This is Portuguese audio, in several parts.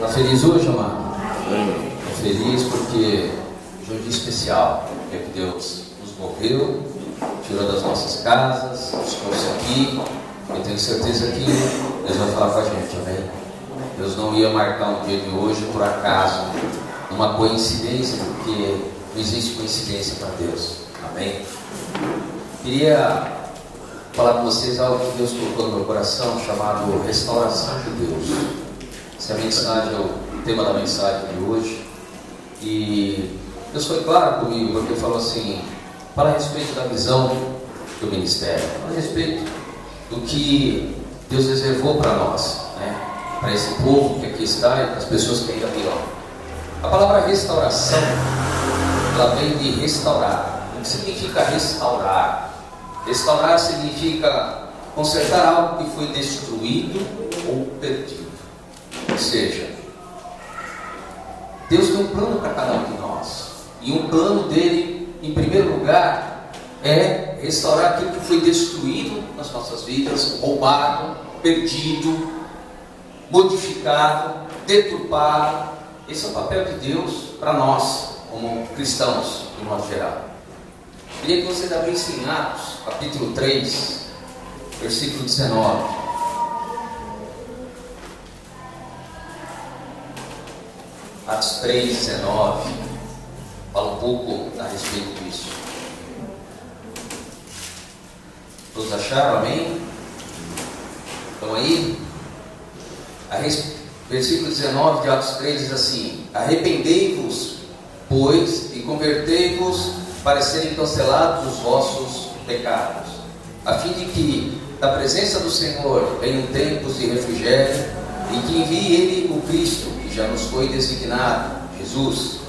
Está feliz hoje, amado? Estou feliz porque hoje é um dia especial. É que Deus nos moveu, tirou das nossas casas, nos trouxe aqui. Eu tenho certeza que Deus vai falar com a gente, amém? Deus não ia marcar um dia de hoje por acaso, uma coincidência, porque não existe coincidência para Deus, amém? Queria falar com vocês algo que Deus colocou no meu coração, chamado restauração de Deus. Essa é a mensagem, o tema da mensagem de hoje. E Deus foi claro comigo, porque falou assim: fala a respeito da visão do ministério, fala a respeito do que Deus reservou para nós, né? Para esse povo que aqui está e para as pessoas que ainda virão. A palavra restauração, ela vem de restaurar. O que significa restaurar? Restaurar significa consertar algo que foi destruído ou perdido. Ou seja, Deus tem um plano para cada um de nós. E um plano dele, em primeiro lugar, é restaurar aquilo que foi destruído nas nossas vidas, roubado, perdido, modificado, deturpado. Esse é o papel de Deus para nós, como cristãos, de modo geral. Queria que vocês abrissem em Atos, capítulo 3, versículo 19. Atos 3, 19. Fala um pouco a respeito disso. Todos acharam? Amém? Estão aí? Versículo 19 de Atos 3 diz assim: arrependei-vos, pois, e convertei-vos para serem cancelados os vossos pecados, a fim de que da presença do Senhor venham tempos de refrigério, e que envie Ele o Cristo, que já nos foi designado, Jesus,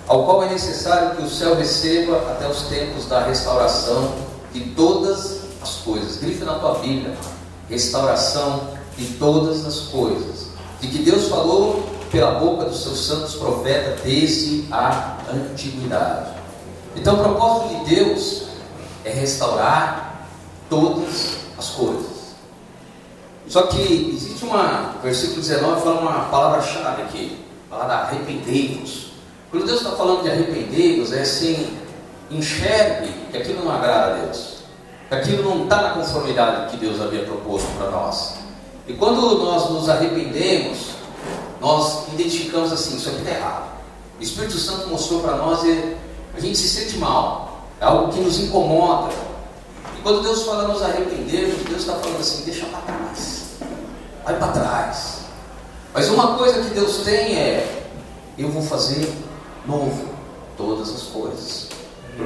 ao qual é necessário que o céu receba até os tempos da restauração de todas as coisas. Grife na tua Bíblia: restauração de todas as coisas, de que Deus falou pela boca dos seus santos profetas desde a antiguidade. Então o propósito de Deus é restaurar todas as coisas. Só que existe o versículo 19 fala uma palavra-chave aqui, fala da arrependei-vos. Quando Deus está falando de arrependei-vos, é assim: enxergue que aquilo não agrada a Deus, que aquilo não está na conformidade que Deus havia proposto para nós. E quando nós nos arrependemos, nós identificamos assim: isso aqui está errado. O Espírito Santo mostrou para nós e a gente se sente mal, é algo que nos incomoda. E quando Deus fala nos arrependermos, Deus está falando assim: deixa para trás, vai para trás. Mas uma coisa que Deus tem é: eu vou fazer novo todas as coisas.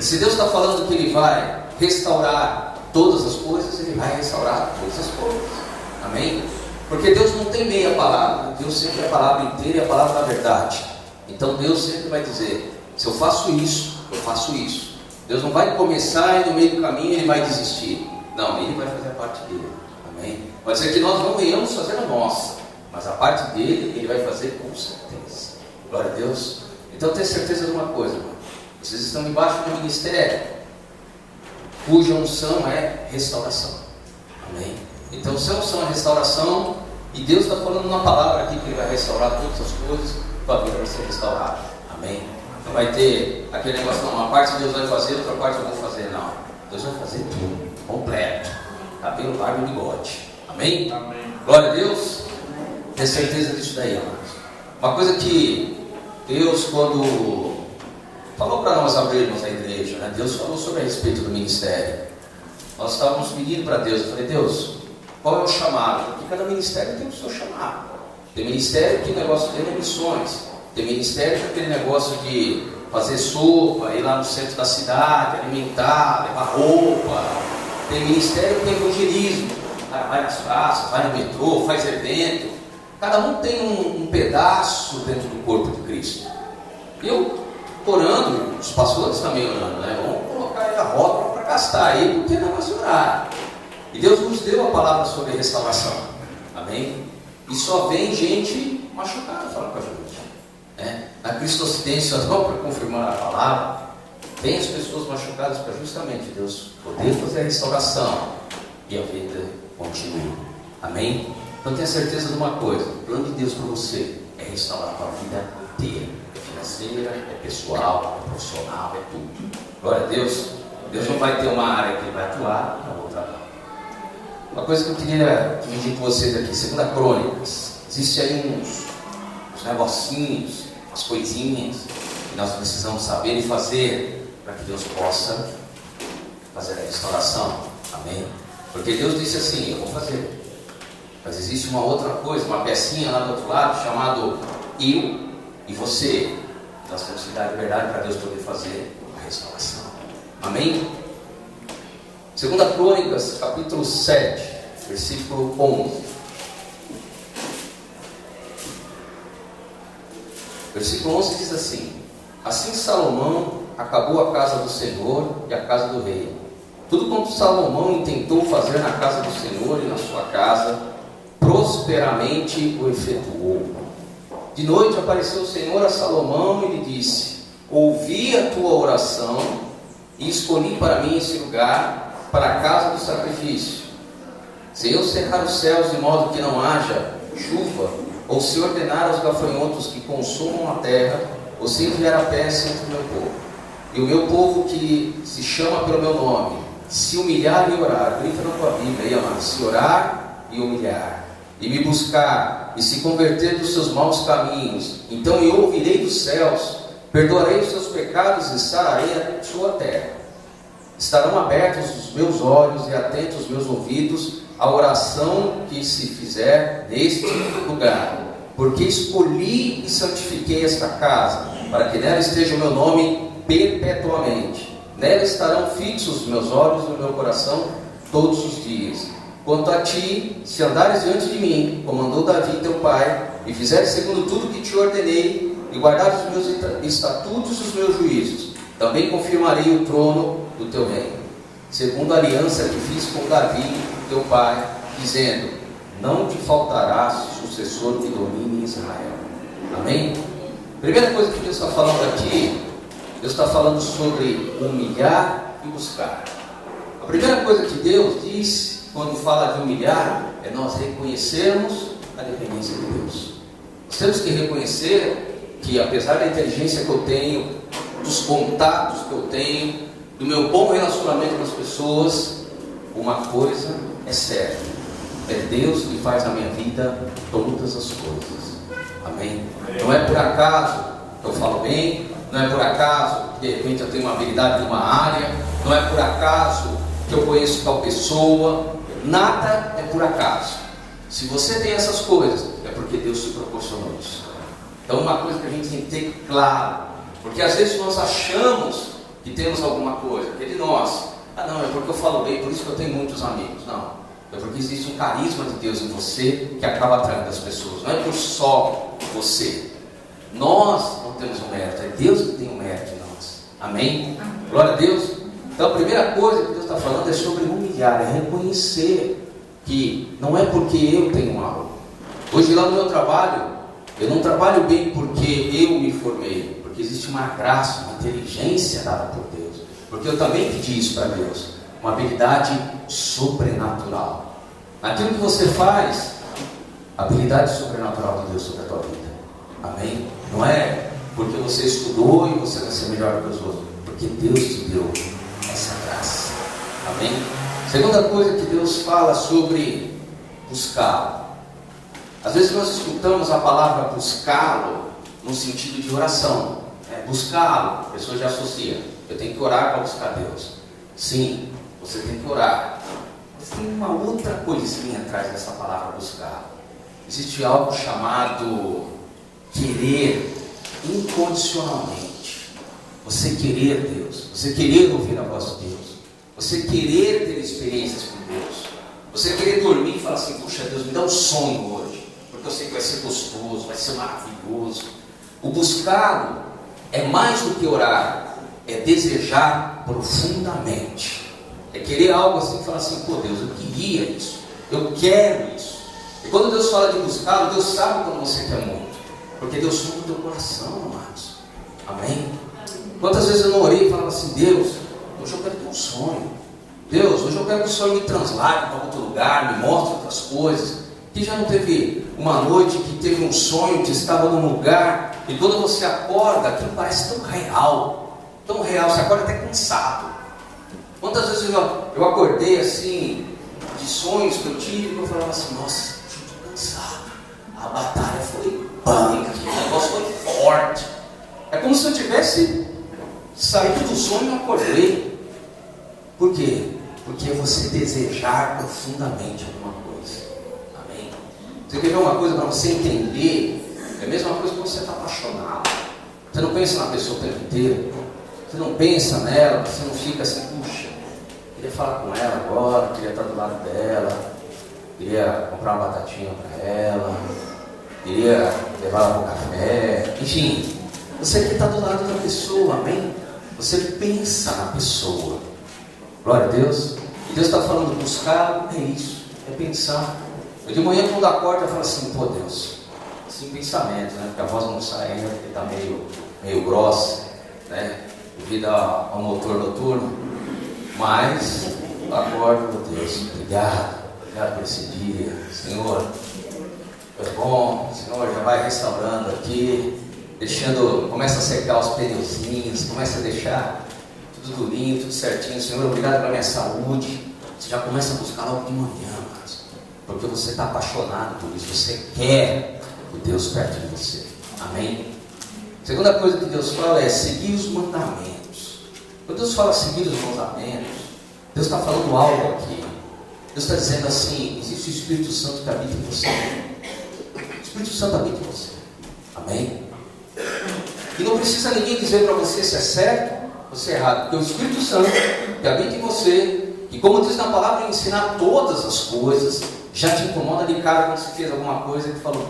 Se Deus está falando que Ele vai restaurar todas as coisas, Ele vai restaurar todas as coisas. Amém? Porque Deus não tem meia palavra, Deus sempre é a palavra inteira e a palavra da verdade. Então Deus sempre vai dizer: se eu faço isso, eu faço isso. Deus não vai começar e no meio do caminho Ele vai desistir. Não, Ele vai fazer a parte dele. Amém? Pode ser que nós não venhamos fazer a nossa, mas a parte dele Ele vai fazer com certeza. Glória a Deus. Então tenha certeza de uma coisa, irmão. Vocês estão embaixo de um ministério cuja unção é restauração. Amém? Então se a unção é restauração, e Deus está falando uma palavra aqui que Ele vai restaurar todas as coisas, tua vida vai ser restaurada. Amém? Não vai ter aquele negócio: não, uma parte Deus vai fazer, outra parte eu vou fazer. Não, Deus vai fazer tudo, completo, cabelo, barba e bigode. Amém? Amém. Glória a Deus. Tenha certeza disso daí, amados. Uma coisa que Deus, quando falou para nós abrirmos a igreja, né? Deus falou sobre a respeito do ministério. Nós estávamos pedindo para Deus. Eu falei: Deus, qual é o chamado? Porque cada ministério tem o seu chamado. Tem ministério que o negócio dele é missões. Tem ministério que é aquele negócio de fazer sopa, ir lá no centro da cidade, alimentar, levar roupa. Tem ministério que é evangelismo. O cara vai nas praças, vai no metrô, faz evento. Cada um tem um pedaço dentro do corpo de Cristo. E eu orando, os pastores também orando, né? Vamos colocar aí a rótula para gastar aí, porque é negócio de orar. E Deus nos deu a palavra sobre restauração. Amém? E só vem gente machucada falando com a gente. Na cristocidência, só para confirmar a palavra, vem as pessoas machucadas para justamente Deus poder fazer a restauração e a vida continua. Amém? Então tenha certeza de uma coisa: o plano de Deus para você é restaurar a tua vida inteira. É financeira, é pessoal, é profissional, é tudo. Glória a Deus. Deus não vai ter uma área que Ele vai atuar, na outra não. Uma coisa que eu queria dividir com vocês aqui, 2 Crônicas. Existe aí uns negocinhos, umas coisinhas que nós precisamos saber e fazer para que Deus possa fazer a restauração. Amém? Porque Deus disse assim, eu vou fazer. Mas existe uma outra coisa, uma pecinha lá do outro lado, chamado eu e você. Nós temos que dar liberdade para Deus poder fazer a restauração. Amém? 2 Crônicas, capítulo 7, versículo 11. Versículo 11 diz assim: assim Salomão acabou a casa do Senhor e a casa do rei. Tudo quanto Salomão intentou fazer na casa do Senhor e na sua casa, prosperamente o efetuou. De noite apareceu o Senhor a Salomão e lhe disse: ouvi a tua oração e escolhi para mim esse lugar para a casa do sacrifício. Se eu cercar os céus de modo que não haja chuva, ou se ordenar aos gafanhotos que consumam a terra, ou se enviar a peste entre o meu povo, e o meu povo que se chama pelo meu nome, se humilhar e orar, grita na tua Bíblia aí, amado, se orar e humilhar, e me buscar, e se converter dos seus maus caminhos, então eu ouvirei dos céus, perdoarei os seus pecados e sararei a sua terra. Estarão abertos os meus olhos e atentos os meus ouvidos à oração que se fizer neste lugar, porque escolhi e santifiquei esta casa, para que nela esteja o meu nome perpetuamente. Nela estarão fixos os meus olhos e o meu coração todos os dias. Quanto a ti, se andares diante de mim, como andou Davi teu pai, e fizeres segundo tudo que te ordenei, e guardares os meus estatutos e os meus juízos, também confirmarei o trono do teu reino, segundo a aliança que fiz com Davi teu pai, dizendo: não te faltará sucessor que domine Israel. Amém? Primeira coisa que Deus está falando aqui, Deus está falando sobre humilhar e buscar. A primeira coisa que Deus diz quando fala de humilhar é nós reconhecermos a dependência de Deus. Nós temos que reconhecer que, apesar da inteligência que eu tenho, dos contatos que eu tenho, do meu bom relacionamento com as pessoas, uma coisa é certa: é Deus que faz na minha vida todas as coisas. Amém? Não é por acaso que eu falo bem, não é por acaso que de repente eu tenho uma habilidade em uma área, não é por acaso que eu conheço tal pessoa, nada é por acaso. Se você tem essas coisas, é porque Deus te proporcionou isso. Então, uma coisa que a gente tem que ter claro, porque às vezes nós achamos que temos alguma coisa, que é de nós. Ah, não, é porque eu falo bem, por isso que eu tenho muitos amigos. Não, é porque existe um carisma de Deus em você que acaba atraindo as pessoas. Não é por só você. Nós não temos o mérito, é Deus que tem o mérito em nós. Amém? Glória a Deus. Então a primeira coisa que Deus está falando é sobre humilhar, é reconhecer que não é porque eu tenho algo. Hoje lá no meu trabalho, eu não trabalho bem porque eu me formei, porque existe uma graça, uma inteligência dada por Deus. Porque eu também pedi isso para Deus, uma habilidade sobrenatural. Naquilo que você faz, a habilidade sobrenatural de Deus sobre a tua vida. Amém? Não é porque você estudou e você vai ser melhor que os outros, porque Deus te deu essa graça. Amém? Segunda coisa que Deus fala sobre buscá-lo. Às vezes nós escutamos a palavra buscá-lo no sentido de oração. Buscá-lo, a pessoa já associa: eu tenho que orar para buscar Deus. Sim, você tem que orar. Mas tem uma outra coisinha atrás dessa palavra buscar. Existe algo chamado querer incondicionalmente. Você querer Deus, você querer ouvir a voz de Deus, você querer ter experiências com Deus, você querer dormir e falar assim: puxa Deus, me dá um sonho hoje, porque eu sei que vai ser gostoso, vai ser maravilhoso. O buscá-lo é mais do que orar, é desejar profundamente, é querer algo assim e falar assim: pô Deus, eu queria isso, eu quero isso. E quando Deus fala de buscá-lo, Deus sabe quando você quer muito, porque Deus sonda o teu coração, amados. Amém? Quantas vezes eu não orei e falava assim: Deus, hoje eu quero ter um sonho. Deus, hoje eu quero que o Senhor me translade para outro lugar, me mostre outras coisas. Que já não teve uma noite que teve um sonho, que estava num lugar, e quando você acorda, aquilo parece tão real, você acorda até cansado. Quantas vezes eu acordei assim, de sonhos que eu tive, que eu falava assim, nossa, estou cansado, a batalha foi punk, o negócio foi forte. É como se eu tivesse saído do sonho e acordei. Por quê? Porque você desejar profundamente alguma coisa. Amém? Você quer ver uma coisa para você entender? É a mesma coisa que você está apaixonado. Você não pensa na pessoa o tempo inteiro. Você não pensa nela, você não fica assim, puxa, queria falar com ela agora, queria estar do lado dela, queria comprar uma batatinha para ela, queria levar ela para o café, enfim, você quer estar do lado da pessoa, amém? Você pensa na pessoa, glória a Deus. E Deus está falando, buscar é isso, é pensar. Eu de manhã quando acordo eu falo assim, pô Deus, assim pensamento, né? Porque a voz não sai ainda, porque está meio grossa, né? Devido ao motor noturno, mas eu acordo, meu Deus, obrigado por esse dia, Senhor, foi bom, Senhor, já vai restaurando aqui, começa a secar os pneuzinhos, começa a deixar tudo durinho, tudo certinho, Senhor, obrigado pela minha saúde. Você já começa a buscar logo de manhã, porque você está apaixonado por isso, você quer o Deus perto de você, amém? Segunda coisa que Deus fala é seguir os mandamentos. Quando Deus fala seguir os mandamentos, Deus está falando algo aqui. Deus está dizendo assim, existe o Espírito Santo que habita em você. O Espírito Santo habita em você, amém? E não precisa ninguém dizer para você se é certo ou se é errado, porque o Espírito Santo que habita em você, e como diz na palavra, ensinar todas as coisas, já te incomoda de cara quando você fez alguma coisa que falou,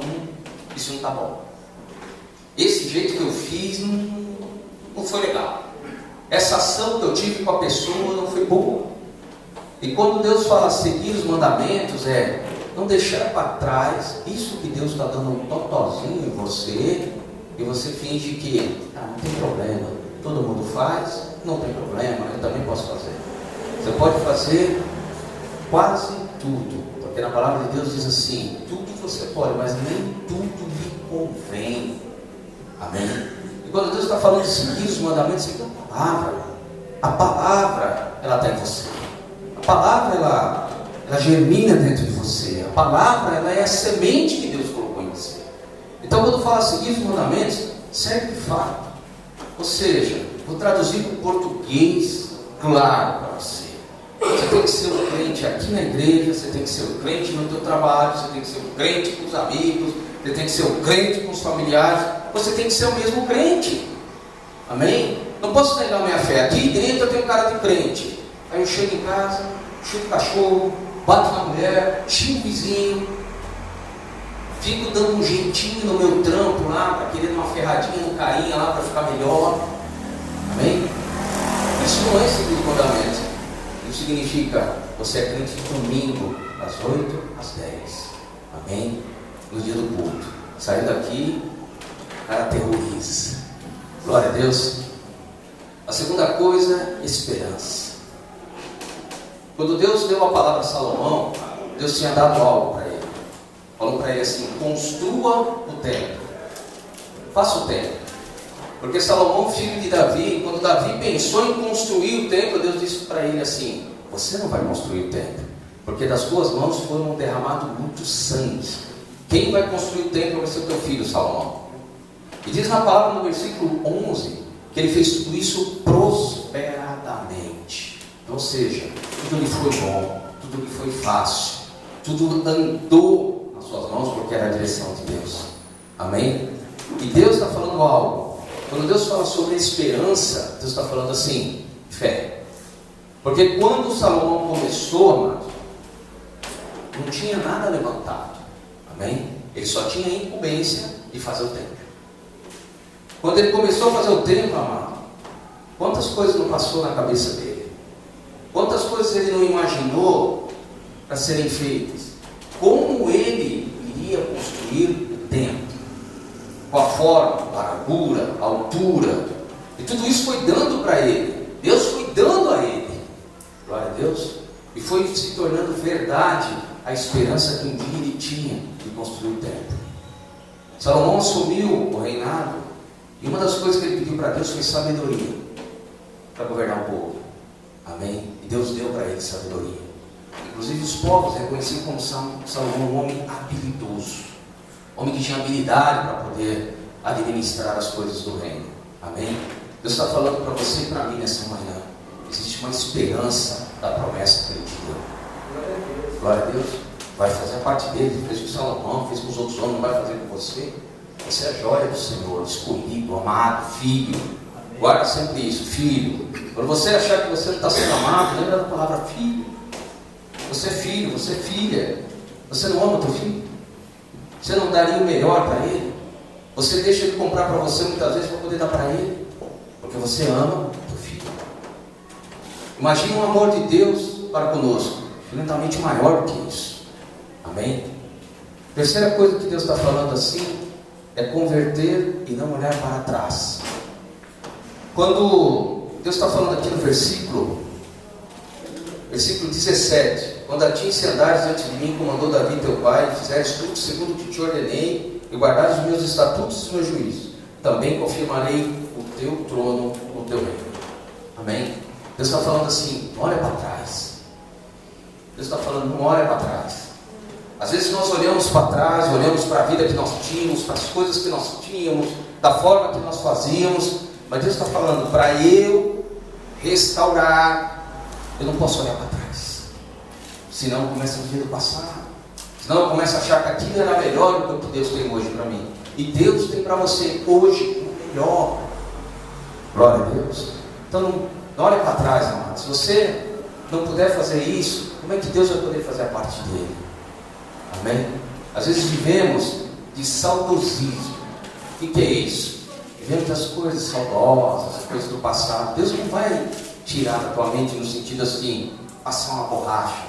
isso não está bom. Esse jeito que eu fiz não foi legal. Essa ação que eu tive com a pessoa não foi boa. E quando Deus fala seguir os mandamentos, é não deixar para trás isso que Deus está dando um totozinho em você, e você finge que não tem problema, todo mundo faz, não tem problema, eu também posso fazer. Você pode fazer quase tudo, porque na palavra de Deus diz assim, tudo você pode, mas nem tudo lhe convém. Amém? E quando Deus está falando de seguir os mandamentos, seguir a palavra. A palavra, ela está em você. A palavra, ela germina dentro de você. A palavra, ela é a semente que Deus colocou em você. Então, quando fala seguir os mandamentos, serve de fato. Ou seja, vou traduzir para o português claro para você. Você tem que ser um crente aqui na igreja, você tem que ser um crente no teu trabalho, você tem que ser um crente com os amigos, você tem que ser um crente com os familiares, você tem que ser o mesmo crente. Amém? Não posso negar a minha fé. Aqui dentro eu tenho cara de crente. Aí eu chego em casa, chuto o cachorro, bato na mulher, xingo o vizinho, fico dando um jeitinho no meu trampo lá, para querer uma ferradinha no carinha lá para ficar melhor. Amém? Isso não é seguir o mandamento. Isso significa, você é crente de domingo, das 8 às 10. Amém? No dia do culto. Saiu daqui, o cara aterroriza. Glória a Deus. A segunda coisa, esperança. Quando Deus deu a palavra a Salomão, Deus tinha dado algo para ele. Falou para ele assim, construa o templo. Faça o templo. Porque Salomão, filho de Davi, quando Davi pensou em construir o templo, Deus disse para ele assim, você não vai construir o templo, porque das tuas mãos foram derramado muito sangue. Quem vai construir o templo vai ser o teu filho, Salomão. E diz na palavra no versículo 11, que ele fez tudo isso prosperadamente. Ou seja, tudo lhe foi bom, tudo lhe foi fácil, tudo andou nas suas mãos, porque era a direção de Deus. Amém? E Deus está falando algo. Quando Deus fala sobre esperança, Deus está falando assim, fé. Porque quando Salomão começou, amado, não tinha nada levantado. Amém? Ele só tinha a incumbência de fazer o templo. Quando ele começou a fazer o templo, amado, quantas coisas não passou na cabeça dele? Quantas coisas ele não imaginou para serem feitas? Como ele iria construir o templo? Com a forma, a largura, a altura. E tudo isso foi dando para ele. Deus foi dando a ele. Glória a Deus. E foi se tornando verdade a esperança que um dia ele tinha de construir o templo. Salomão assumiu o reinado, e uma das coisas que ele pediu para Deus foi sabedoria para governar o povo. Amém? E Deus deu para ele sabedoria. Inclusive os povos reconheciam como Salomão um homem habilidoso, homem que tinha habilidade para poder administrar as coisas do reino. Amém? Deus está falando para você e para mim nessa manhã. Existe uma esperança da promessa que Ele te deu. Glória a Deus. Vai fazer a parte dele. Fez com Salomão, fez com os outros homens, não vai fazer com você. Você é a joia do Senhor, escolhido, amado, filho. Amém. Guarda sempre isso, filho. Quando você achar que você não está sendo amado, lembra da palavra filho. Você é filho, você é filha. Você não ama teu filho? Você não daria o melhor para ele? Você deixa ele comprar para você muitas vezes para poder dar para ele? Porque você ama teu filho. Imagine o amor de Deus para conosco, infinitamente maior do que isso. Amém? Terceira coisa que Deus está falando assim é converter e não olhar para trás. Quando Deus está falando aqui no versículo 17: quando a ti andares diante de mim, como mandou Davi teu pai, fizeres tudo segundo o que te ordenei, e guardares os meus estatutos e os meus juízos, também confirmarei o teu trono no teu reino. Amém? Deus está falando assim: não olha para trás. Deus está falando: não olha para trás. Às vezes nós olhamos para trás, olhamos para a vida que nós tínhamos, para as coisas que nós tínhamos, da forma que nós fazíamos, mas Deus está falando: para eu restaurar, eu não posso olhar para trás, senão eu começo a viver do passado, senão eu começo a achar que aquilo era melhor do que o que Deus tem hoje para mim. E Deus tem para você hoje o melhor. Glória a Deus. Então não olhe para trás, amado. Se você não puder fazer isso, como é que Deus vai poder fazer a parte dele? Amém? Às vezes vivemos de saudosismo. O que é isso? Vivemos das coisas saudosas, as coisas do passado. Deus não vai tirar da tua mente no sentido assim, passar uma borracha.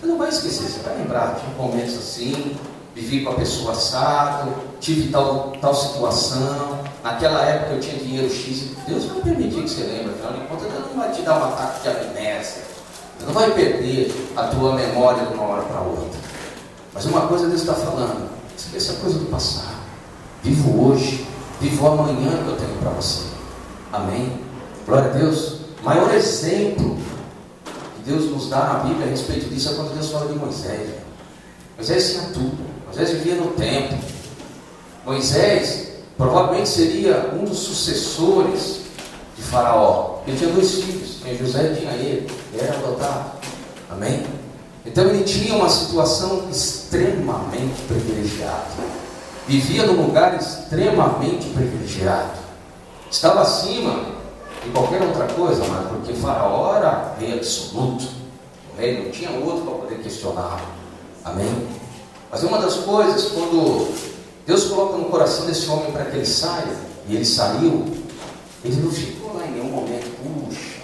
Você não vai esquecer, você vai lembrar. Tive momentos assim, vivi com a pessoa assado, tive tal situação, naquela época eu tinha dinheiro X. Deus vai permitir que você lembre, afinal de contas, Deus não vai te dar um ataque de amnésia. Deus não vai perder a tua memória de uma hora para outra. Mas uma coisa Deus está falando: esqueça a coisa do passado. Vivo hoje, vivo o amanhã que eu tenho para você. Amém? Glória a Deus. O maior exemplo que Deus nos dá na Bíblia a respeito disso é quando Deus fala de Moisés. Moisés tinha tudo. Moisés vivia no templo. Moisés provavelmente seria um dos sucessores de Faraó. Ele tinha 2 filhos, tinha José e tinha ele era adotado. Amém? Então ele tinha uma situação extremamente privilegiada. Vivia num lugar extremamente privilegiado. Estava acima de qualquer outra coisa, mas porque Faraó era rei absoluto. O rei não tinha outro para poder questionar. Amém? Mas uma das coisas, quando Deus coloca no coração desse homem para que ele saia, e ele saiu, ele não ficou lá em nenhum momento: puxa,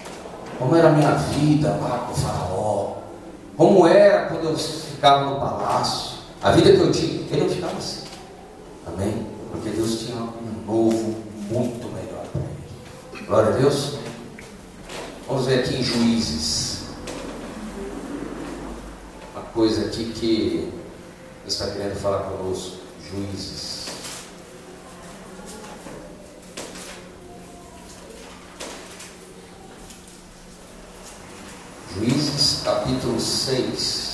como era a minha vida lá com o Faraó, como era quando eu ficava no palácio, a vida que eu tinha. Ele não ficava assim. Amém? Porque Deus tinha um novo, muito melhor para ele. Glória a Deus. Vamos ver aqui em Juízes. Uma coisa aqui que Deus está querendo falar conosco. Juízes. Juízes capítulo 6.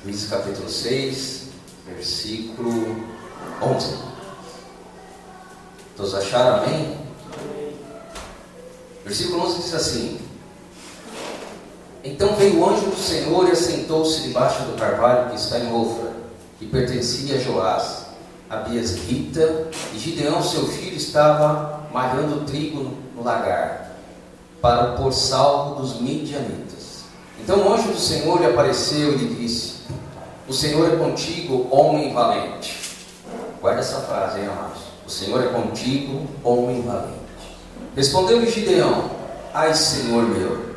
Juízes capítulo 6, versículo 11. Todos acharam? Amém? Versículo 11 diz assim: então veio o anjo do Senhor e assentou-se debaixo do carvalho que está em Ofra, que pertencia a Joás, a Biasrita, e Gideão seu filho estava malhando trigo no lagar, para pôr salvo dos midianitas. Então o anjo do Senhor lhe apareceu e lhe disse: o Senhor é contigo, homem valente. Guarda essa frase, hein, amados? O Senhor é contigo, homem valente. Respondeu-lhe Gideão: ai, Senhor meu,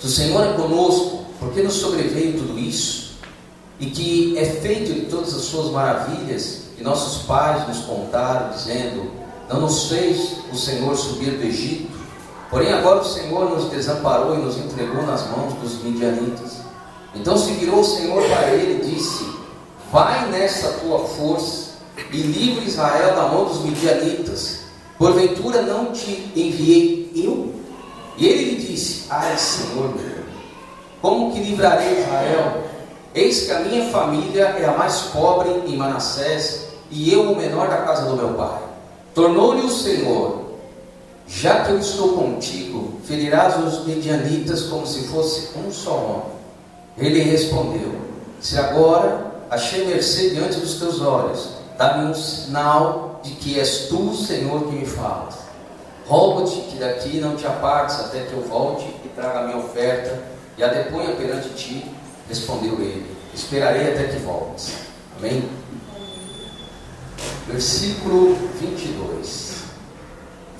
se o Senhor é conosco, por que nos sobreveio tudo isso? e que é feito de todas as suas maravilhas, que nossos pais nos contaram, dizendo: não nos fez o Senhor subir do Egito, porém agora o Senhor nos desamparou e nos entregou nas mãos dos midianitas. Então se virou o Senhor para ele e disse: vai nessa tua força e livre Israel da mão dos midianitas, porventura não te enviei eu? E ele lhe disse: ai, Senhor meu, como que livrarei Israel? Eis que a minha família é a mais pobre em Manassés, e eu o menor da casa do meu pai. Tornou-lhe o Senhor: já que eu estou contigo, ferirás os midianitas como se fosse um só homem. Ele respondeu: se agora achei mercê diante dos teus olhos, dá-me um sinal de que és tu, Senhor, que me falas. Rogo-te que daqui não te apartes até que eu volte e traga a minha oferta e a deponha perante ti. Respondeu ele: esperarei até que voltes. Amém? Versículo 22.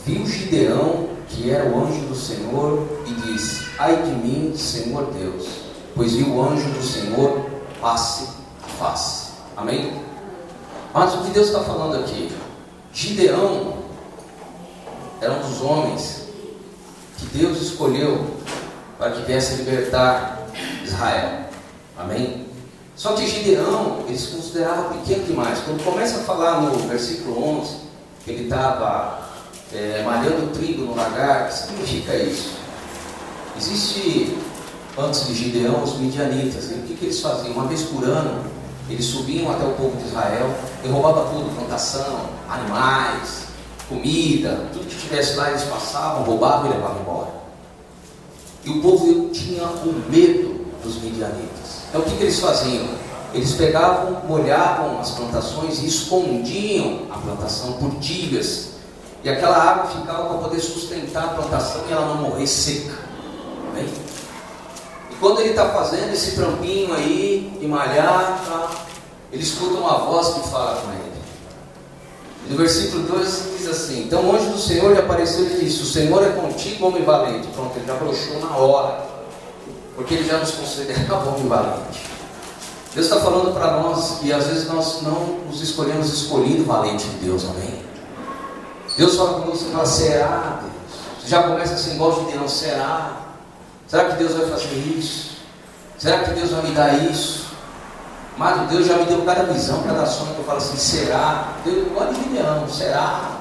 Viu Gideão que era o anjo do Senhor e disse: ai de mim, Senhor Deus, pois vi o anjo do Senhor face a face. Amém? Mas o que Deus está falando aqui? Gideão era um dos homens que Deus escolheu para que viesse libertar Israel. Amém? Só que Gideão, ele se considerava pequeno demais. Quando começa a falar no versículo 11, que ele estava malhando trigo no lagar, o que significa isso? Existe, antes de Gideão, os midianitas. E o que eles faziam? Uma vez por ano, eles subiam até o povo de Israel e roubavam tudo: plantação, animais, comida, tudo que tivesse lá eles passavam, roubavam e levavam embora. E o povo tinha um medo dos midianitas. Então o que eles faziam? Eles pegavam, molhavam as plantações e escondiam a plantação por dias. E aquela água ficava para poder sustentar a plantação e ela não morrer seca. Amém? E quando ele está fazendo esse trampinho aí de malhar, ele escuta uma voz que fala com ele. E no versículo 2 diz assim: então o anjo do Senhor lhe apareceu e disse: o Senhor é contigo, homem valente. Pronto, ele já broxou na hora, porque ele já nos considerava homem valente. Deus está falando para nós que às vezes nós não nos escolhemos escolhido valente de Deus. Amém? Deus fala com você e fala: será, Deus? Você já começa assim, igual de Deus: será? Será que Deus vai fazer isso? Será que Deus vai me dar isso? Mas Deus já me deu cada visão, cada sonho, que eu falo assim: será? Deus, igual de Gideão: será?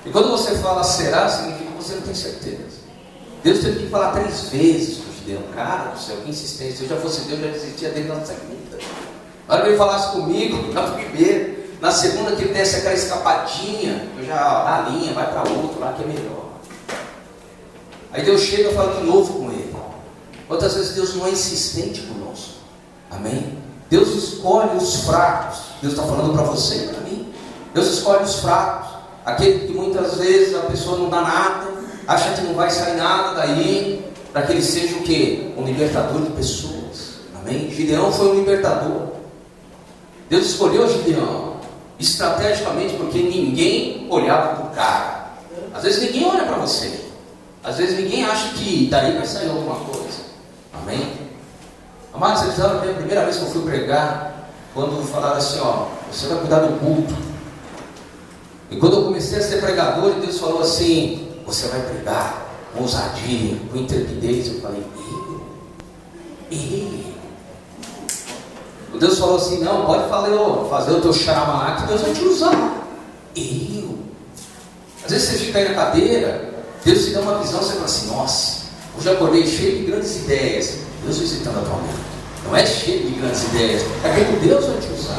E quando você fala será, significa que você não tem certeza. Deus teve que falar 3 vezes para Gideão. Cara do céu, que insistência. Se eu já fosse Deus, eu já desistia dele na segunda. Na hora que ele falasse comigo, na primeira, na segunda, que ele desse aquela escapadinha, eu já dá a linha, vai para outro lá que é melhor. Aí Deus chega e fala de novo com ele. Quantas vezes Deus não é insistente conosco? Amém? Deus escolhe os fracos. Deus está falando para você e para mim. Deus escolhe os fracos, aquele que muitas vezes a pessoa não dá nada, acha que não vai sair nada daí, para que ele seja o quê? Um libertador de pessoas. Amém? Gideão foi um libertador. Deus escolheu Gideão estrategicamente, porque ninguém olhava para o cara. Às vezes ninguém olha para você. Às vezes ninguém acha que daí vai sair alguma coisa. Amém? Amados, vocês precisavam ver a primeira vez que eu fui pregar, quando falaram assim: ó, você vai cuidar do culto. E quando eu comecei a ser pregador, e Deus falou assim: você vai pregar com ousadia, com intrepidez. Eu falei: o Deus falou assim: não, pode fazer o teu charama lá, que Deus vai te usar. Às vezes você fica aí na cadeira, Deus te dá uma visão, você fala assim: nossa, eu já acordei cheio de grandes ideias. Deus visitando a tua mente. Não é cheio de grandes ideias, é que Deus vai te usar.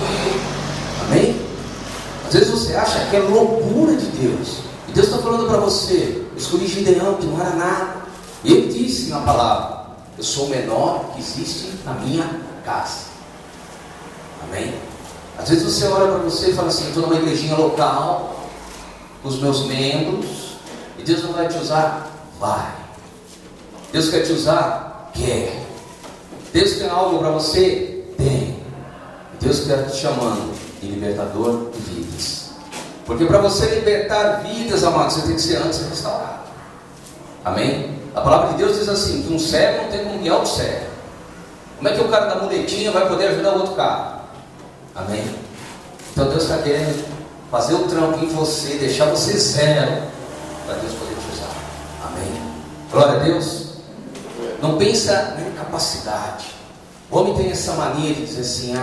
Amém? Às vezes você acha que é loucura de Deus, e Deus está falando para você: eu escolhi Gideão, que não era nada, e ele disse na palavra: eu sou o menor que existe na minha casa. Amém? Às vezes você olha para você e fala assim: eu estou numa igrejinha local, com os meus membros, e Deus não vai te usar? Vai. Deus quer te usar? Quer. Deus tem algo para você? Tem. Deus está te chamando de libertador de vidas. Porque para você libertar vidas, amados, você tem que ser antes restaurado. Amém? A palavra de Deus diz assim: que um cego não tem como guiar o cego. Como é que o cara da muletinha vai poder ajudar o outro cara? Amém? Então Deus está querendo fazer o trampo em você, deixar você zero, para Deus poder te usar. Amém? Glória a Deus. Não pensa em capacidade. O homem tem essa mania de dizer assim: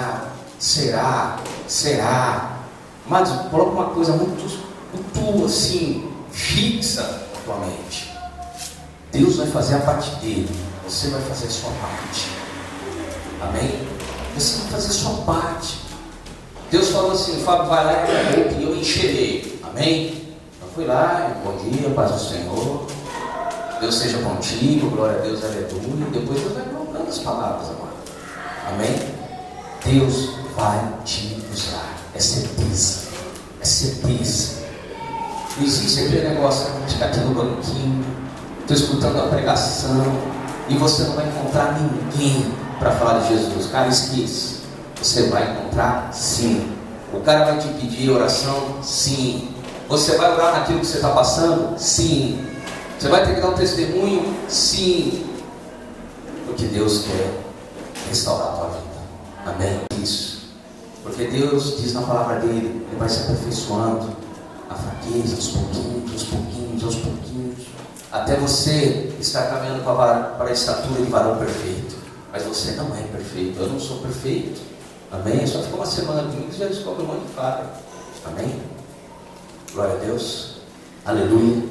será. Mas coloca uma coisa muito assim, fixa na tua mente. Deus vai fazer a parte dele, você vai fazer a sua parte. Amém? Você vai fazer a sua parte. Deus falou assim: Fábio, vai lá e eu encherei. Amém? Eu fui lá, bom dia, paz do Senhor, Deus seja contigo, glória a Deus, aleluia. Depois Deus vai colocando as palavras, amado. Amém? Deus vai te usar. É certeza. É certeza. Não existe aquele negócio de ficar aqui no banquinho, estou escutando a pregação, e você não vai encontrar ninguém para falar de Jesus. Cara, esqueça. Você vai encontrar sim. O cara vai te pedir oração? Sim. Você vai orar naquilo que você está passando? Sim. Você vai ter que dar um testemunho? Sim. Porque Deus quer restaurar a tua vida. Amém? Isso. Porque Deus diz na palavra dele, ele vai se aperfeiçoando a fraqueza, aos pouquinhos, até você estar caminhando para a estatura de varão perfeito. Mas você não é perfeito. Eu não sou perfeito. Amém? Só ficou uma semana comigo e já descobre um monte de falha. Amém? Glória a Deus. Aleluia.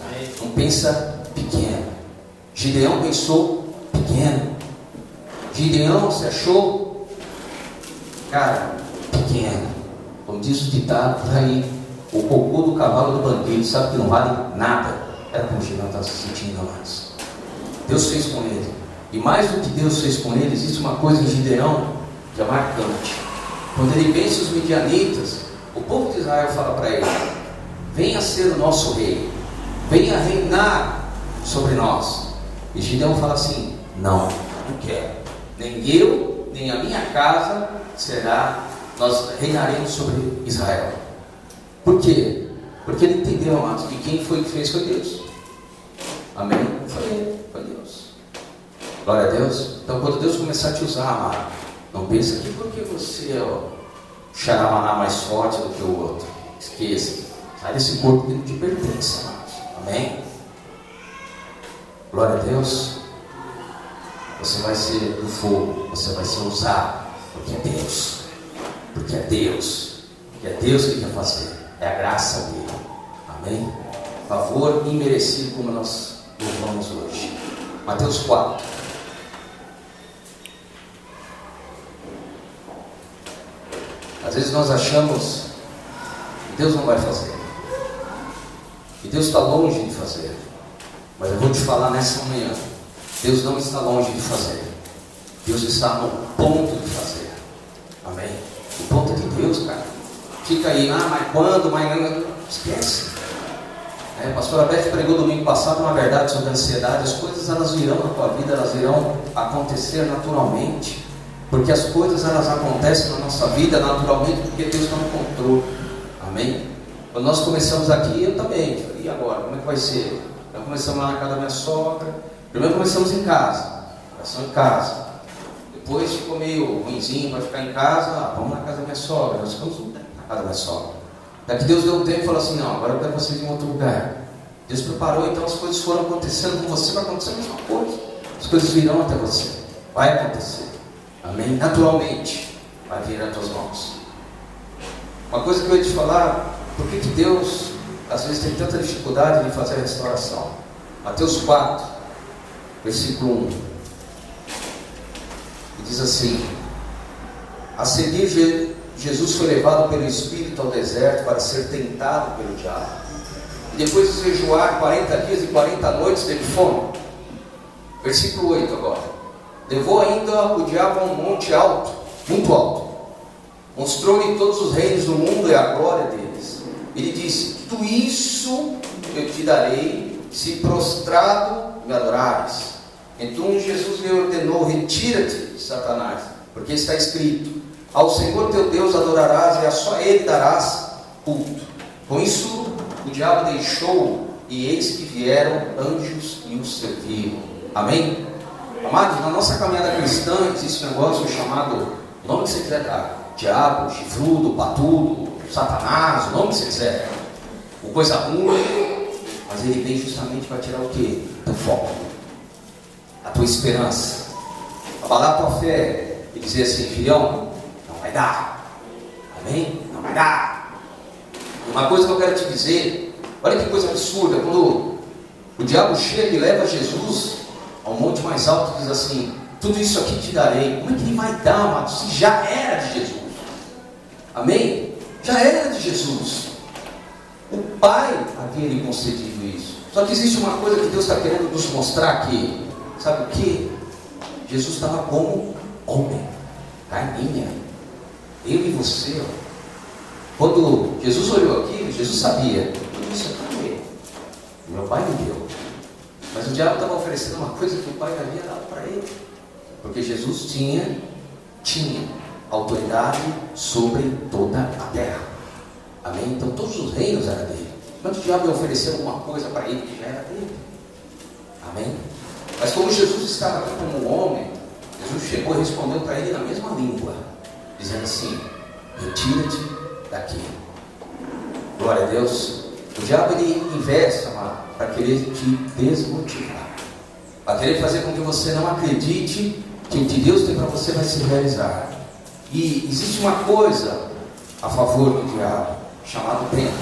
Amém. Não pensa pequeno. Gideão pensou pequeno. Gideão se achou, cara, pequeno. Como diz o ditado por aí, o cocô do cavalo do bandido sabe que não vale nada. Era como Gideão estava se sentindo antes. Deus fez com ele. E mais do que Deus fez com ele, existe uma coisa em Gideão que é marcante. Quando ele vence os midianitas, o povo de Israel fala para ele: venha ser o nosso rei, venha reinar sobre nós. E Gideão fala assim: não quero, nem eu, nem a minha casa nós reinaremos sobre Israel. Por quê? Porque ele entendeu, amados, que quem foi que fez foi Deus. Amém? Foi ele, foi Deus. Glória a Deus. Então quando Deus começar a te usar, amado, não pensa que porque você é o xaramaná mais forte do que o outro. Esqueça. Sai desse corpo que não te pertence, amados. Amém? Glória a Deus. Você vai ser do fogo. Você vai ser usado. Porque é Deus. Porque é Deus. Porque é Deus que quer fazer. É a graça dele. Amém? Favor imerecido, como nós louvamos hoje. Mateus 4. Às vezes nós achamos que Deus não vai fazer, que Deus está longe de fazer. Mas eu vou te falar nessa manhã: Deus não está longe de fazer. Deus está no ponto de fazer. Amém? O ponto é de Deus, cara. Fica aí, mas quando? Mas esquece. A pastora Beth pregou domingo passado uma verdade sobre a ansiedade. As coisas elas virão na tua vida, elas irão acontecer naturalmente. Porque as coisas elas acontecem na nossa vida naturalmente porque Deus está no controle. Amém? Quando nós começamos aqui, eu também. E agora? Como é que vai ser? Nós começamos lá na casa da minha sogra. Primeiro começamos em casa. Oração em casa. Depois ficou meio ruimzinho para ficar em casa. Vamos na casa da minha sogra. Nós ficamos na casa da minha sogra. Daqui Deus deu um tempo e falou assim: não, agora eu quero vocês em outro lugar. Deus preparou, então as coisas foram acontecendo com você. Vai acontecer a mesma coisa. As coisas virão até você. Vai acontecer. Amém? Naturalmente vai vir nas tuas mãos. Uma coisa que eu ia te falar: por que Deus às vezes tem tanta dificuldade de fazer a restauração? Mateus 4, versículo 1, e diz assim: a seguir Jesus foi levado pelo Espírito ao deserto para ser tentado pelo diabo. E depois de jejuar 40 dias e 40 noites, teve fome. Versículo 8 agora. Levou ainda o diabo a um monte alto, muito alto. Mostrou-lhe todos os reinos do mundo e a glória deles. Ele disse: tudo isso eu te darei, se prostrado me adorares. Então Jesus lhe ordenou: retira-te, Satanás, porque está escrito: ao Senhor teu Deus adorarás e a só Ele darás culto. Com isso o diabo deixou, e eis que vieram anjos e o serviram. Amém? Amados, na nossa caminhada cristã existe um negócio chamado, o nome que você quiser dar, diabo, chifrudo, patudo, Satanás, o nome que você quiser, o coisa ruim, mas ele vem justamente para tirar o quê? Teu foco, a tua esperança, abalar a tua fé e dizer assim: filhão, não vai dar, amém? Não vai dar. Uma coisa que eu quero te dizer, olha que coisa absurda, quando o diabo chega e leva Jesus ao monte mais alto e diz assim: tudo isso aqui te darei. Como é que ele vai dar, amado, se já era de Jesus? Amém? Já era de Jesus. O Pai havia lhe concedido isso. Só que existe uma coisa que Deus está querendo nos mostrar aqui. Sabe o que? Jesus estava como homem, carninha. Eu e você, ó. Quando Jesus olhou aquilo, Jesus sabia: tudo isso é para mim. Meu Pai me deu. Mas o diabo estava oferecendo uma coisa que o Pai havia dado para ele. Porque Jesus tinha autoridade sobre toda a terra. Amém? Então todos os reinos eram dele. Mas o diabo ia oferecer alguma coisa para ele que já era dele. Amém? Mas como Jesus estava aqui como homem, Jesus chegou e respondeu para ele na mesma língua, dizendo assim: retira-te daqui. Glória a Deus. O diabo ele investe, amado, para querer te desmotivar, para querer fazer com que você não acredite que o que Deus tem para você vai se realizar. E existe uma coisa a favor do diabo, chamado tempo.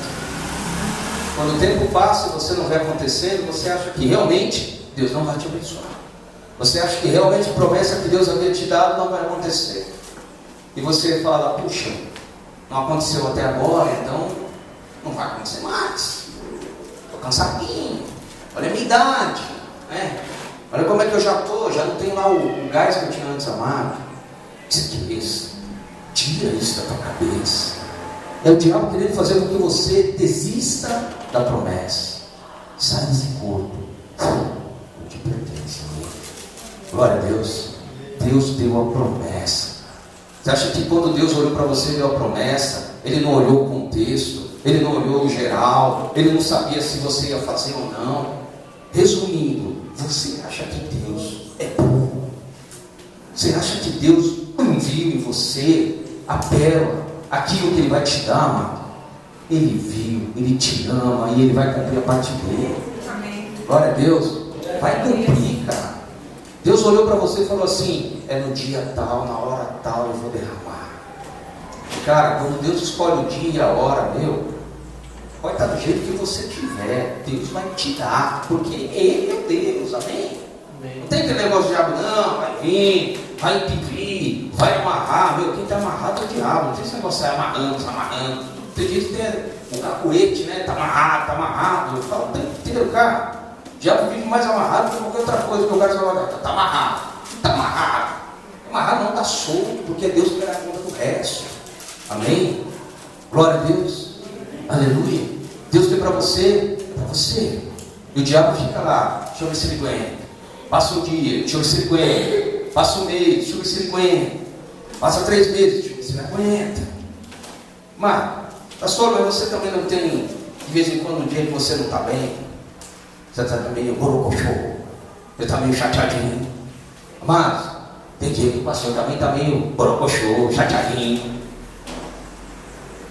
Quando o tempo passa e você não vê acontecendo, você acha que realmente Deus não vai te abençoar. Você acha que realmente a promessa que Deus havia te dado não vai acontecer. E você fala: puxa, não aconteceu até agora, então não vai acontecer mais. Estou cansadinho, olha a minha idade, né? Olha como é que eu já estou, já não tenho lá o gás que eu tinha antes, amado. Esqueça, tira isso da tua cabeça. É o diabo querendo fazer com que você desista da promessa. Sai desse corpo, não te pertence. Glória a Deus. Deus deu a promessa. Você acha que quando Deus olhou para você e deu a promessa, Ele não olhou o contexto, Ele não olhou o geral, Ele não sabia se você ia fazer ou não? Resumindo, você acha que Deus é bom? Você acha que Deus não viu em você a pérola, aquilo que Ele vai te dar, amado? Ele viu, Ele te ama e Ele vai cumprir a parte dele. Amém. Glória a Deus. Vai cumprir, cara. Deus olhou para você e falou assim: é no dia tal, na hora tal eu vou derramar. Cara, quando Deus escolhe o dia e a hora, pode estar do jeito que você tiver, Deus vai te dar, porque Ele é o Deus, amém? Não tem aquele negócio de diabo, não, vai vir, vai impedir, vai amarrar. Quem está amarrado é o diabo, não tem esse negócio de sair amarrando, desamarrando. Tem gente que tem um cacuete, né? Está amarrado. Eu falo o tempo inteiro, cara. O diabo vive mais amarrado que qualquer outra coisa que o cara fala: está amarrado, está amarrado. Amarrado não, está solto, porque Deus quer a conta do resto. Amém? Glória a Deus. Aleluia. Deus tem para você, é para você. E o diabo fica lá: deixa eu ver se ele aguenta. Passa um dia, deixa eu ver se ele aguenta. Passa um mês, deixa eu ver se ele aguenta. Passa 3 meses, deixa eu ver se ele aguenta. Mas, pastor, mas você também não tem, de vez em quando, um dia que você não está bem? Você está meio borocochô, você está meio chateadinho. Mas, tem dia que o pastor também está meio borocochô, chateadinho.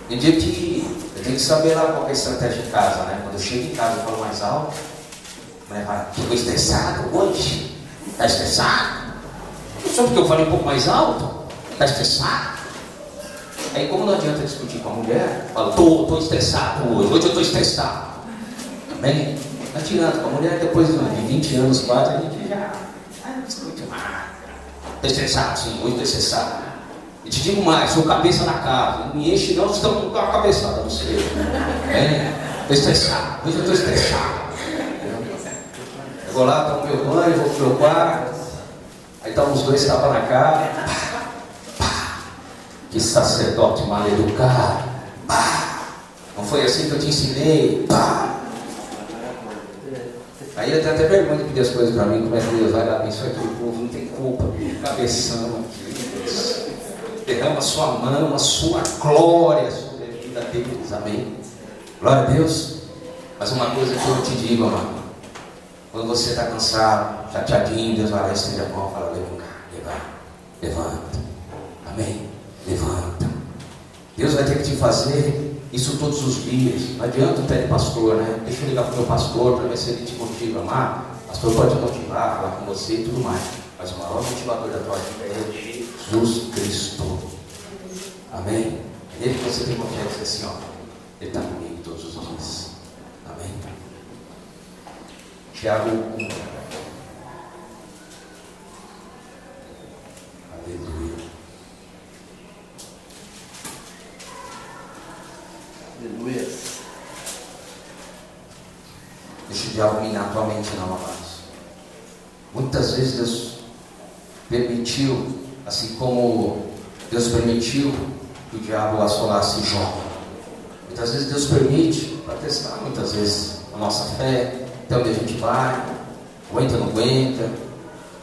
Tem dia que eu tenho que saber lá qual é a estratégia de casa, né? Quando eu chego em casa eu falo mais alto. Estou estressado hoje? Está estressado? Só porque eu falei um pouco mais alto? Está estressado? Aí, como não adianta discutir com a mulher, eu falo: estou estressado hoje eu estou estressado. Amém? Não adianta, com a mulher depois de 20 anos quase, a gente já não discute mais. Estou estressado, sim, hoje estou estressado. E te digo mais, sou cabeça na casa, não me enche não, estamos com a cabeçada, não sei. Estou estressado, hoje eu estou estressado. Eu vou lá, tomo meu banho, vou pro meu quarto, aí estão os dois tapas na cara. Que sacerdote mal educado. Não foi assim que eu te ensinei. Aí eu tenho até vergonha de pedir as coisas para mim, como é que Deus vai dar isso aqui, o povo não tem culpa, cabeção aqui. Derrama a sua mão, a sua glória sobre a vida deles, amém? Glória a Deus. Mas uma coisa que eu te digo, amado, Quando você está cansado, chateadinho, Deus vai lá, estende a mão e fala: levanta. Amém? Levanta. Deus vai ter que te fazer isso todos os dias. Não adianta o telepastor, né? Deixa eu ligar para o meu pastor para ver se ele te motiva. O pastor pode te motivar, falar com você e tudo mais. Mas o maior motivador da tua vida é Jesus Cristo. Amém? É nele que você tem confiança assim, ó. Ele está comigo todos os dias. Amém? Tiago 1. Aleluia. Aleluia. Deixa o diabo minar a tua mente, não, amados. Muitas vezes Deus permitiu, assim como Deus permitiu que o diabo assolasse Jó. Muitas vezes Deus permite para testar, muitas vezes, a nossa fé, até onde a gente vai, aguenta ou não aguenta.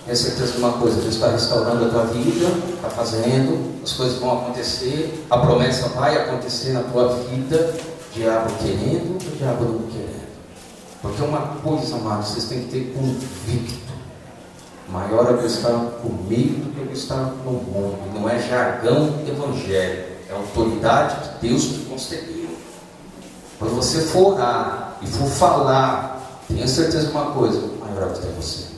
Tenha certeza de uma coisa: Deus está restaurando a tua vida, está fazendo, as coisas vão acontecer, a promessa vai acontecer na tua vida, diabo querendo, o diabo não querendo. Porque uma coisa, amados, vocês têm que ter convicto: maior é o que está comigo do que o que está no mundo. Não é jargão evangélico, é a autoridade que Deus te concedeu. Quando você for orar e for falar, tenha certeza de uma coisa: maior é o que está em você.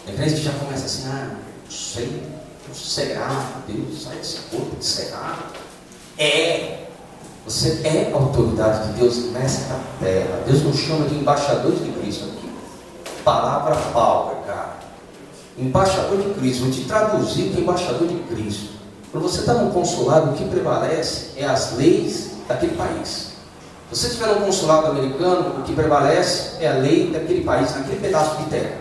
Tem gente que já começa assim: não sei, será, Deus, sai desse corpo de será. Você é a autoridade de Deus nesta terra. Deus nos chama de embaixadores de Cristo aqui. Palavra power, cara. Embaixador de Cristo. Vou te traduzir que embaixador de Cristo. Quando você está num consulado, o que prevalece é as leis daquele país. Se você estiver num consulado americano, o que prevalece é a lei daquele país, naquele pedaço de terra.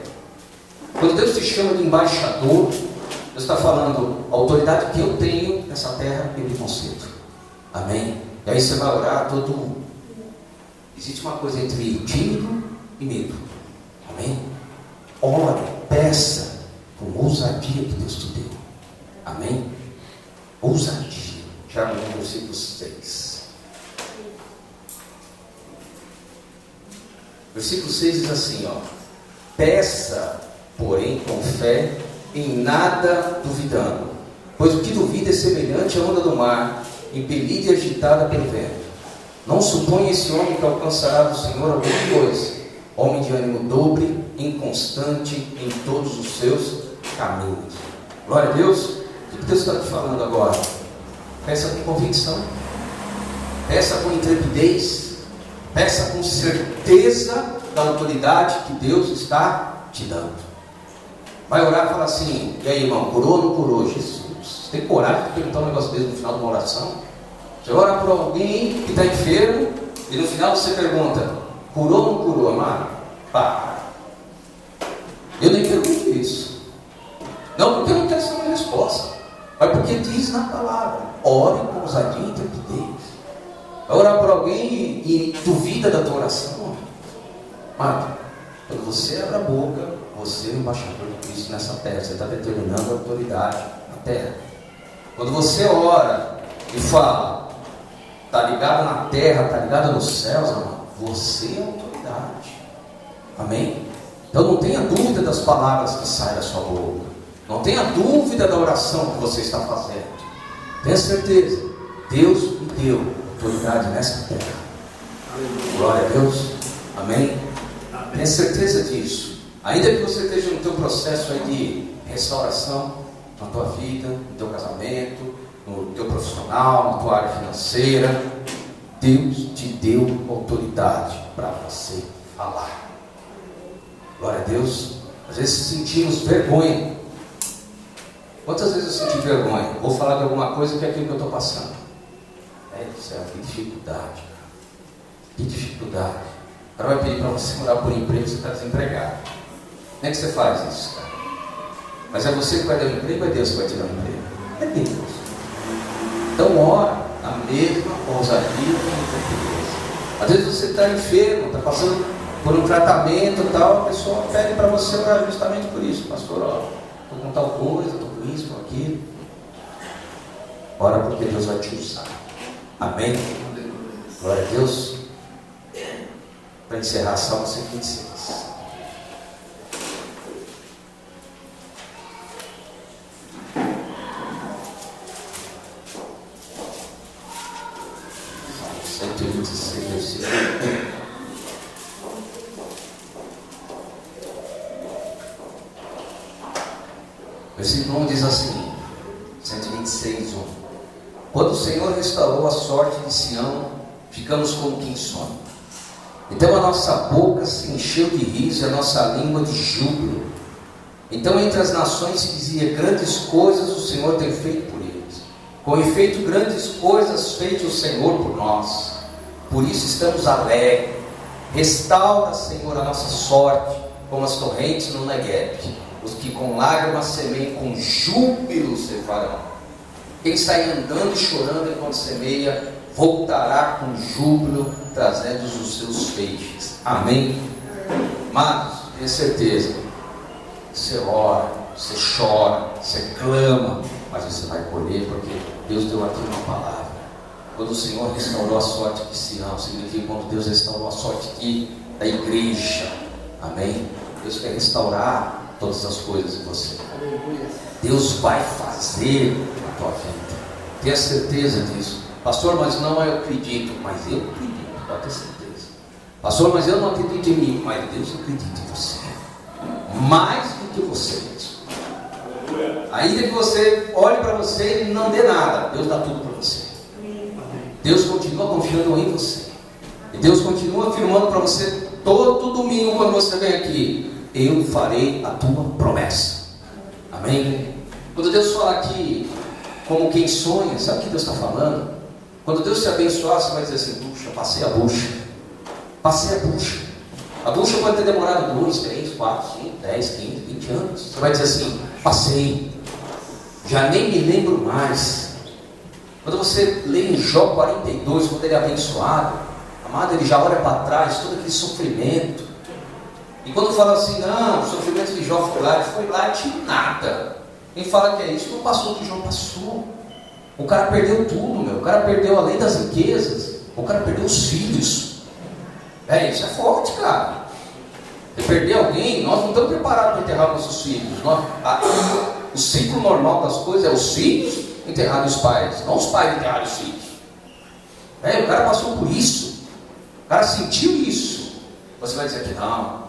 Quando Deus te chama de embaixador, Deus está falando: a autoridade que eu tenho nessa terra, eu lhe concedo. Amém? E aí você vai orar todo. Existe uma coisa entre tímido e medo. Amém? Ore, peça com ousadia que Deus te deu. Amém? Ousadia. Já no versículo 6. Versículo 6 diz assim, ó: peça, porém, com fé, em nada duvidando, pois o que duvida é semelhante à onda do mar, impelida e agitada pelo vento. Não suponha esse homem que alcançará do Senhor alguma coisa. Homem de ânimo dobre, inconstante em todos os seus caminhos. Glória a Deus. O que Deus está te falando agora? Peça com convicção, peça com intrepidez, peça com certeza da autoridade que Deus está te dando. Vai orar e falar assim: e aí, irmão, curou ou não curou? Jesus, você tem coragem de perguntar um negócio desse no final de uma oração? Você ora por alguém que está enfermo e no final você pergunta: curou ou não curou, amado? Para. Eu nem pergunto isso. Não porque eu não quero saber a resposta, mas porque diz na palavra: ore com ousadia e intrepidez. Vai orar por alguém e duvida da tua oração. Amado, quando você abre a boca, você é o embaixador de Cristo nessa terra. Você está determinando a autoridade na terra. Quando você ora e fala: está ligado na terra, está ligado nos céus, amado, você é a autoridade. Amém? Então não tenha dúvida das palavras que saem da sua boca. Não tenha dúvida da oração que você está fazendo. Tenha certeza: Deus me deu autoridade nessa terra. Glória a Deus. Amém? Tenha certeza disso. Ainda que você esteja no teu processo aí de restauração na tua vida, no teu casamento, no teu profissional, na tua área financeira, Deus te deu autoridade para você falar. Glória a Deus. Às vezes sentimos vergonha. Quantas vezes eu senti vergonha? Vou falar de alguma coisa que é aquilo que eu estou passando. Céu, que dificuldade, cara. Que dificuldade. O cara vai pedir para você orar por emprego, você está desempregado. Como é que você faz isso, cara? Mas é você que vai dar o emprego ou é Deus que vai te dar o emprego? É Deus. Então ora na mesma ousadia e intrepidez. Às vezes você está enfermo, está passando por um tratamento e tal, a pessoa pede para você orar justamente por isso. Pastor, ó, estou com tal coisa, estou com isso, com aquilo. Ora porque Deus vai te usar. Amém? Glória a Deus. Para encerrar, Salmo 126. Versículo 1 diz assim, 126, 1. Quando o Senhor restaurou a sorte de Sião, ficamos como quem sonha. Então a nossa boca se encheu de riso e a nossa língua de júbilo. Então entre as nações se dizia, grandes coisas o Senhor tem feito por eles. Com efeito, grandes coisas fez o Senhor por nós. Por isso estamos alegres. Restaura, Senhor, a nossa sorte, como as torrentes no Negueb. Os que com lágrimas semeiam, com júbilo se farão. Quem sai andando e chorando enquanto semeia, voltará com júbilo, trazendo os seus feixes. Amém? Amados, tenha certeza. Você ora, você chora, você clama, mas você vai colher, porque Deus deu aqui uma palavra. Quando o Senhor restaurou a sorte de Sião, significa quando Deus restaurou a sorte da igreja. Amém? Deus quer restaurar todas as coisas em você. Deus vai fazer na tua vida. Tenha certeza disso. Pastor, mas não eu acredito. Mas eu acredito, pode ter certeza. Pastor, mas eu não acredito em mim. Mas Deus acredita em você. Mais do que você mesmo. Ainda que você olhe para você e não dê nada, Deus dá tudo para você. Deus continua confiando em você. E Deus continua afirmando para você todo domingo quando você vem aqui, eu farei a tua promessa. Amém? Quando Deus fala aqui como quem sonha, sabe o que Deus está falando? Quando Deus te abençoar, você vai dizer assim, puxa, passei a bucha. Passei a bucha. A bucha pode ter demorado 2, 3, 4, 5, 10, 15, 20 anos. Você vai dizer assim, passei. Já nem me lembro mais. Quando você lê em Jó 42, quando ele é abençoado, amado, ele já olha para trás, todo aquele sofrimento. E quando fala assim, não, o sofrimento de Jó foi lá, ele foi lá e tinha nada. Quem fala que é isso, não passou o que Jó passou. O cara perdeu tudo, meu. O cara perdeu, além das riquezas, o cara perdeu os filhos. Isso é forte, cara. Você perder alguém, nós não estamos preparados para enterrar nossos filhos. O ciclo normal das coisas é os filhos enterrarem os pais, não os pais enterrarem os filhos. O cara passou por isso. O cara sentiu isso. Você vai dizer que não,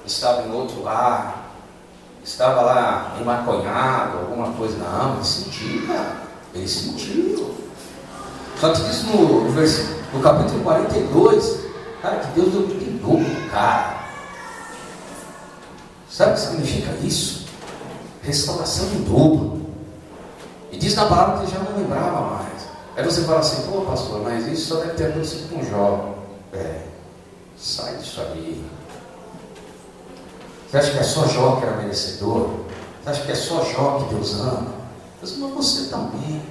estava em outro lar, estava lá emaconhado, alguma coisa. Não, ele sentiu, cara. Ele sentiu. Só que diz no capítulo 42, cara, que Deus deu tudo em dobro, cara. Sabe o que significa isso? Restauração em dobro. E diz na palavra que ele já não lembrava mais. Aí você fala assim, pô pastor, mas isso só deve ter acontecido com Jó. Sai disso aí. Você acha que é só Jó que era merecedor? Você acha que é só Jó que Deus ama? Deus ama você também.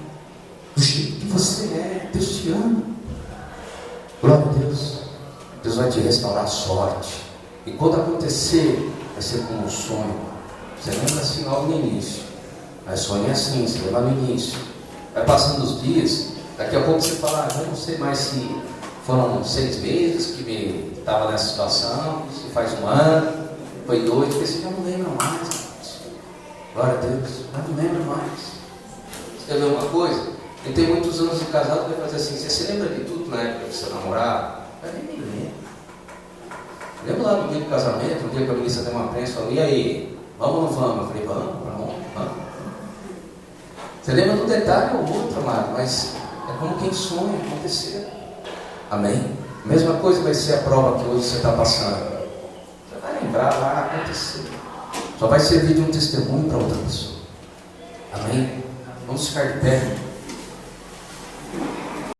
Do jeito que você é, Deus te ama. Glória a Deus. Deus vai te restaurar a sorte. E quando acontecer, vai ser como um sonho. Você lembra assim logo no início. Mas sonho é assim, você lembra no início. Vai passando os dias, daqui a pouco você fala, eu não sei mais se foram 6 meses que me estava nessa situação, se faz 1 ano, foi 2, porque você já não lembra mais. Glória a Deus, mas não lembra mais. Você quer ver uma coisa? Quem tem muitos anos de casado vai fazer assim, você se lembra de tudo na época que você namorava? Eu nem me lembro. Lembro lá no dia do casamento, no dia que a ministra deu uma prensa e falou, e aí, vamos ou não vamos? Eu falei, vamos, vamos. Você lembra do detalhe ou outro, amado, mas é como quem sonha acontecer. Amém? A mesma coisa vai ser a prova que hoje você está passando. Você vai lembrar, vai acontecer. Só vai servir de um testemunho para outra pessoa. Amém? Vamos ficar de pé.